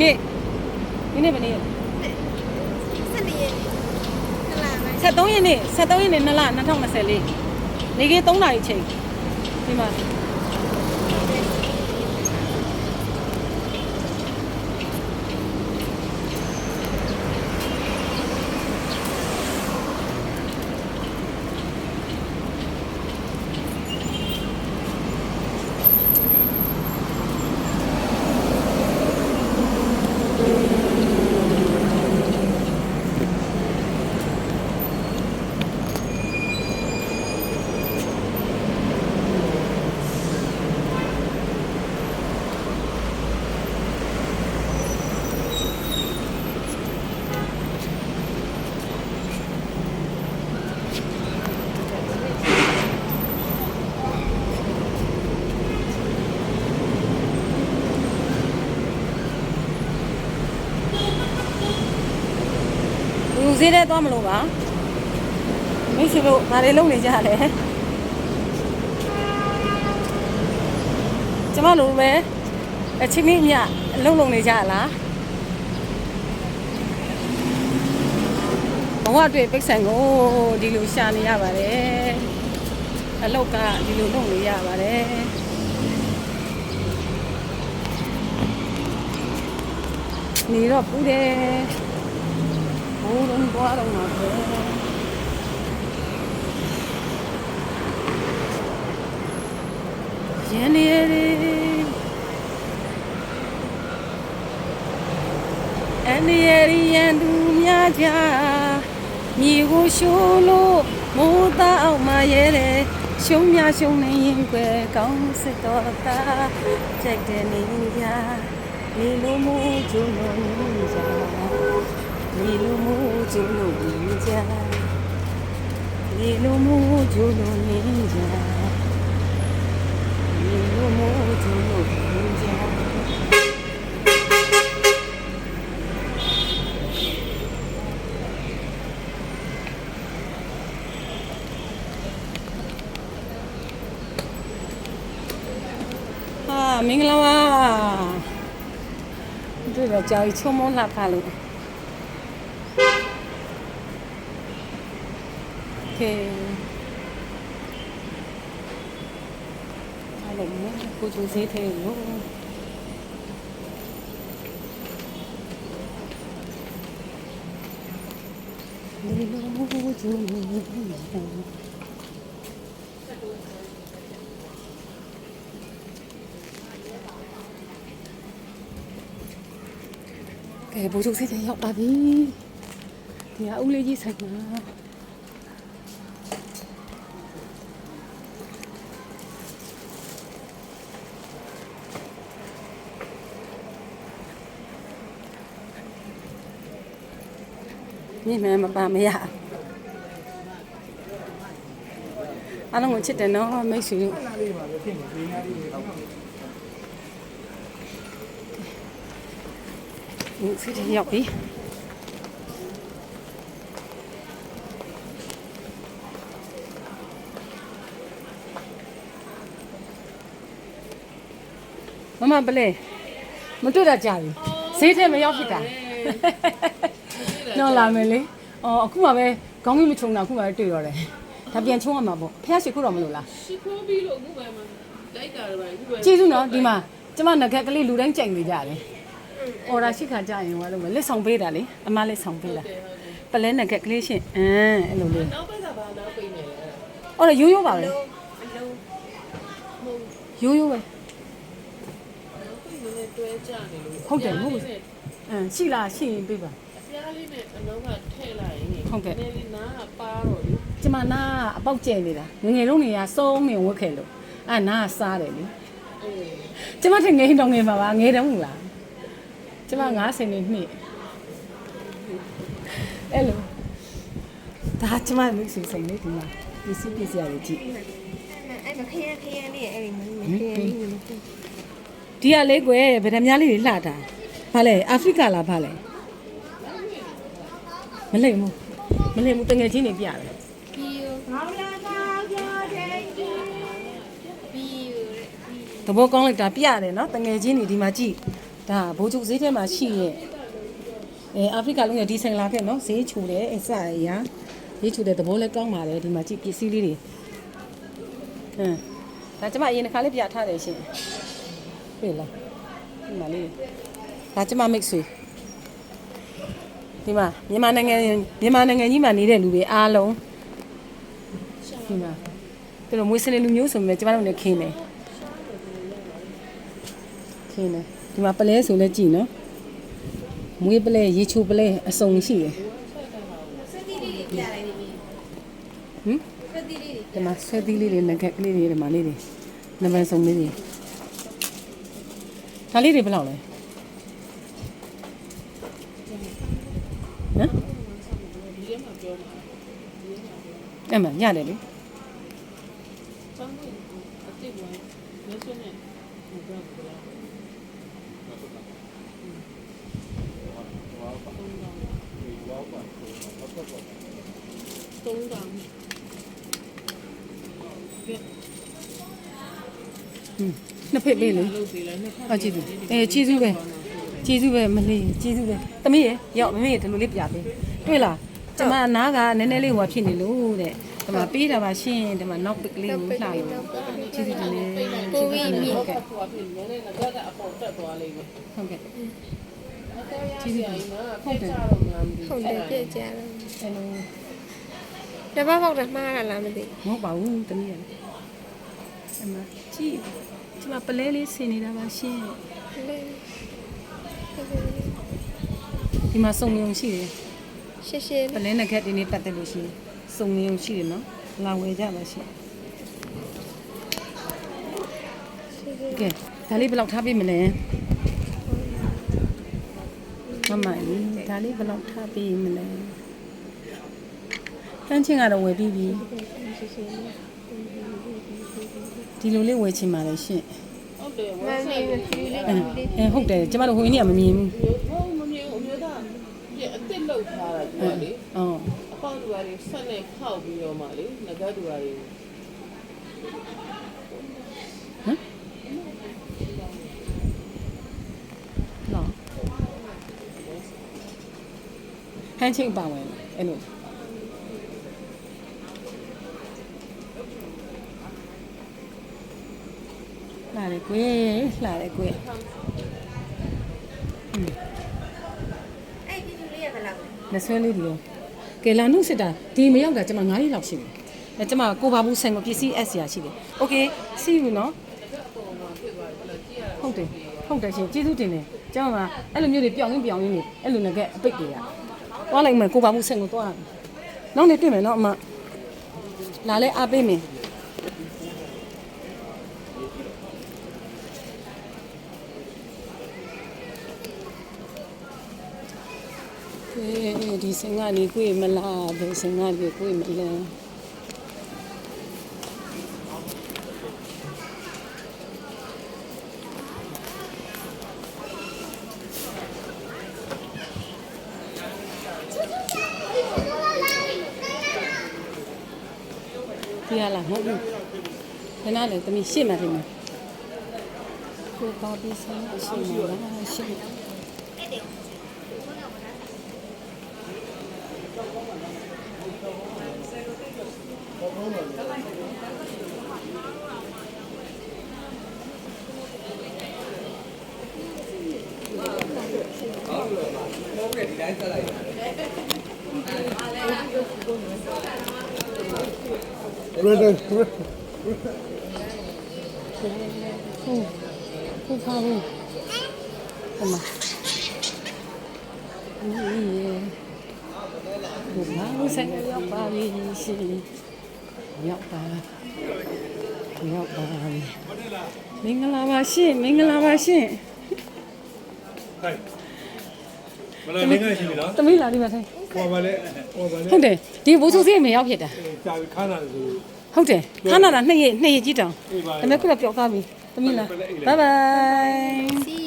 နေ့ဘယ်နေ့73ရက်နေ့2လ2024နေကြီး3နာရီချိန်ဒီမှာဈေးထဲသွားမလို့ပါမိတ်ဆွေတို့ဘာတွေလုပ်နေကြလဲကျမတို့ပဲအချင်းကြီးမြအလုပ်နေကြလားဘဝတွေ့ပိတ်ဆိုင်ကိုဒီလိုရှာနေရပါတယ်အလောက်ကဒီလိုလုပ်နေရပါတယ်နေတော့ပူတယ်ဘိုးလုံးသွားတော့မှာပဲရန်နေရီအနေရီရန်သူများကြမြေကိုရှိုးလို့မိုးသားအောင်မရဲတယ်ရှုံးများရှုံးနေရင်ကွယ်ကောင်းစစ်တော်တာကြိုက်တဲ့နေကြဒီလိုမျိုးကျုံလို့နေကြဒီလိုမျိုးကျုံလို့နေကြဒီလိုမျိုးကျုံလို့နေကြဒီလိုမျိုးကျုံလို့နေကြမင်္ဂလာပါတွေ့တော့ကြောင်ချုံမလှဖလို့โอเคအဲ့လိုမျိုးကိုကျူစေးသေးလို့ဒီလိုမျိုးကျူနေတယ်ကဲဘိုးချုပ်စိတ်ထဲရောက်ပါပြီဒီကဦးလေးကြီးဆိုင်မှာนี่แม่มาปาไม่อยากအားလုံးကိုချစ်တယ်နော်မိတ်ဆွေတို့စိတ်ရောက်ပြီမမပလဲမတွေ့တာကြာပြီဈေးထဲမရောက်ဖြစ်တာနော်လာမယ်လေအော်အခုမှပဲခေါင်းကြီးမချုံတာအခုမှပဲတွေ့တော့တယ်ဒါပြန်ချုံရမှာပေါ့ဖះရှိခိုးတော့မလို့လားရှိခိုးပြီးလို့အခုပဲမှလိုက်တာပဲအခုပဲကျေးဇူးနော်ဒီမှာကျမငကက်ကလေးလူတိုင်းကြိုက်နေကြတယ်အော်ဒါရှိခါကြရင်ဟောလို့လက်ဆောင်ပေးတာလေအမလက်ဆောင်ပေးတာပလဲငကက်ကလေးရှင်အဲ့လိုလေးနောက်ပိတ်တာဘာနောက်ပိတ်နေလဲအော်ဒါရိုးရိုးပါပဲရိုးရိုးပဲတွဲကြနေလို့ဟုတ်တယ်ဟုတ်ရှိလားရှိရင်ပေးပါအပြားလေးနဲ့အလုံးကထဲ့လိုက်ရင်ဟုတ်ကဲ့နည်းလေးနားကပါတော့လေကျမနားအပေါက်ကျဲနေတာငယ်လုံးနေရစုံးနေဝက်ခဲ့လို့အဲ့နားကစားတယ်လေကျမထင်ငယ်တော့ငယ်ပါပါငယ်တယ်မဟုတ်လားကျမ90နှစ်နှစ်အဲ့လိုဒါကျမမိတ်ဆွေဆိုင်လေးဒီမှာပစ္စည်းရည်ကြည့်အဲ့ဒါခရမ်းလေးအဲ့ဒီမခရမ်းလေးမသိဒီကလေးကွယ်ဗဒမြားလေးတွေလှတာဘာလဲအာဖရိကလားဘာလဲမလိမ့်ဘူးတငယ်ချင်းတွေပြတယ်ဘီယိုဘာလာကာကြတဲ့ဘီယိုသဘောကောင်းလိုက်တာပြရတယ်နော်တငယ်ချင်းတွေဒီမှာကြည့်ဒါ ဒါဘိုးချုပ်ဈေးထဲမှာရှိရဲ့အာဖရိကလုံးရဲ့ဒီဆိုင်လာခဲ့နော်ဈေးချိုတယ်အစအရာဈေးချိုတဲ့သဘောလဲကောင်းပါတယ်ဒီမှာကြည့်ပစ္စည်းလေးတွေဒါကျမအရင်တစ်ခါလေးပြထားတယ်ရှင်တွေ့လားဒီမှာလေးဒါကျမမိတ်ဆွေဒီမှာမြန်မာနိုင်ငံကြီးမှာနေတဲ့လူတွေအားလုံးဒီမှာသူတို့မွေးစနေလူမျိုးဆိုပေမဲ့ကျမတို့လည်းခင်းတယ်ဒီမှာပလဲဆိုလဲကြည့်နော်မွေးပလဲရေချိုပလဲအစုံရှိတယ် စက်တီလေးတွေပြလိုက်နေပြီ ဟမ် စက်တီလေးတွေ ဒီမှာဆွဲသီးလေးတွေငကက်ကလေးတွေဒီမှာလေးတွေနံပါတ်စုံလေးတွေဒါလေးတွေဘယ်လောက်လဲဟမ် ဒီထဲမှာပြောမှာ အဲ့မှာရတယ်လေ စောင်းလို့အတိတ်ကလက်စွပ်နဲ့ဘယ်တော့ပြောတုံးတောင် နှစ်ဖက်ပေးလေ လုပ်သေးလားနှစ်ခါ ဟုတ်ကြည့်သူကျေးဇူးပဲမလေးကျေးဇူးပဲသမီးရေရောက်မမေဒီလိုလေးပြပေးတွေ့လားကျမနားကနည်းနည်းလေးဟိုဖြစ်နေလို့တဲ့ဒီမှာပေးတာပါရှင်ဒီမှာနောက်ပစ်ကလေးကိုလှလို့ကျေးဇူးတင်တယ် ကိုဝီမြင့် ဟိုကဖြစ်နေတယ်ငါကအပေါ်တက်သွားလိမ့်မယ် ဟုတ်ကဲ့ ကျေးဇူးတင်ပါဟုတ်တယ်တော့မလားမသိ ဟုတ်တယ်ပြည့်ကြတယ် အဲ့လို တပတ်ပေါက်တမှားတာလားမသိ မဟုတ်ပါဘူးသမီးရေအမကြည့်ကျမပလဲလေးဆင်နေတာပါရှင် လေ ဒီမှာစုံမြုံရှိတယ် ရှင်းရှင်း ပလဲနဲ့ခက်ဒီနေ့ပတ်သက်လို့ရှိရင်စုံမြုံရှိတယ်နော်လာဝယ်ကြပါရှင်ကဲဒါလေးဘယ်လောက်ထားပေးမလဲမမကြီးဒါလေးဘယ်လောက်ထားပေးမလဲတန်းချင်းကတော့ဝယ်ပြီးပြီဒီလိုလေးဝယ်ချင်ပါလေရှင် ဟုတ်တယ်ဝ မ က် န် ဆို နေ က် ဖြူလေး ဟုတ်တယ်ကျမတို့ဟိုနေ့ကမမြင်ဘူး ဟုတ်မမြင်အမျိုးသားဒီအစ်စ်လောက်ထားတာဒီလေ အော် အပေါက်တူရီဆက်နဲ့ဖောက်ပြီးတော့မှလေငကတူရီ ဟမ်နော်ဟန်ချင်းပါဝင်အဲ့လိုလာတယ်ကွယ်လာတယ်ကွယ် အဲ့ဒီလူလေးရဘယ်လောက်လဲ လက်ဆွဲလေးဒီလိုကဲလာနှုတ်စစ်တာဒီမရောက်တာကျမ9ရက်လောက်ရှိပြီအဲကျမကိုဘာဘူးဆိုင်ကိုပစ္စည်း S ရာရှိတယ်โอเค see you နော်ဟုတ်တယ်ရှင်ကျေးဇူးတင်တယ်ကျမကအဲ့လိုမျိုးတွေပြောင်းရင်းနေအဲ့လိုနဲ့ကအပိတ်တွေကသွားလိုက်မယ်ကိုဘာဘူးဆိုင်ကိုသွားနောက်နေ့တွေ့မယ်နော်အမလာလဲအားပေးမယ်ဒီစင်ကနေကိုယ်မလားဒီစင်ကနေကိုယ်မလားဒီရလားမဟုတ်ဘူးခဏလေတမီးရှေ့မှာတင်မယ်ကိုပါပြီးဆိုင်ရှေ့မှာရှေ့ကိုပါဘူးအမကိုပါဘူးဆိုင်ရောက်ပါပြီရှင်ရောက်ပါပြီမင်္ဂလာပါရှင်ဟဲ့မလားလင်းငယ်ရှိပြီနော် သမီးလာဒီမှာထိုင် ဟောပါလေ ဟုတ်တယ်ဒီဘိုးချုပ်စီမရောက်ဖြစ်တာ ကြာပြီခါနာတယ်ဆို ဟုတ်တယ်ခဏတာ2ရက်ကြီးတောင်ဒါပေမဲ့ခုတော့ပျောက်သွားပြီသမီးလာဘိုင်ဘိုင် စီ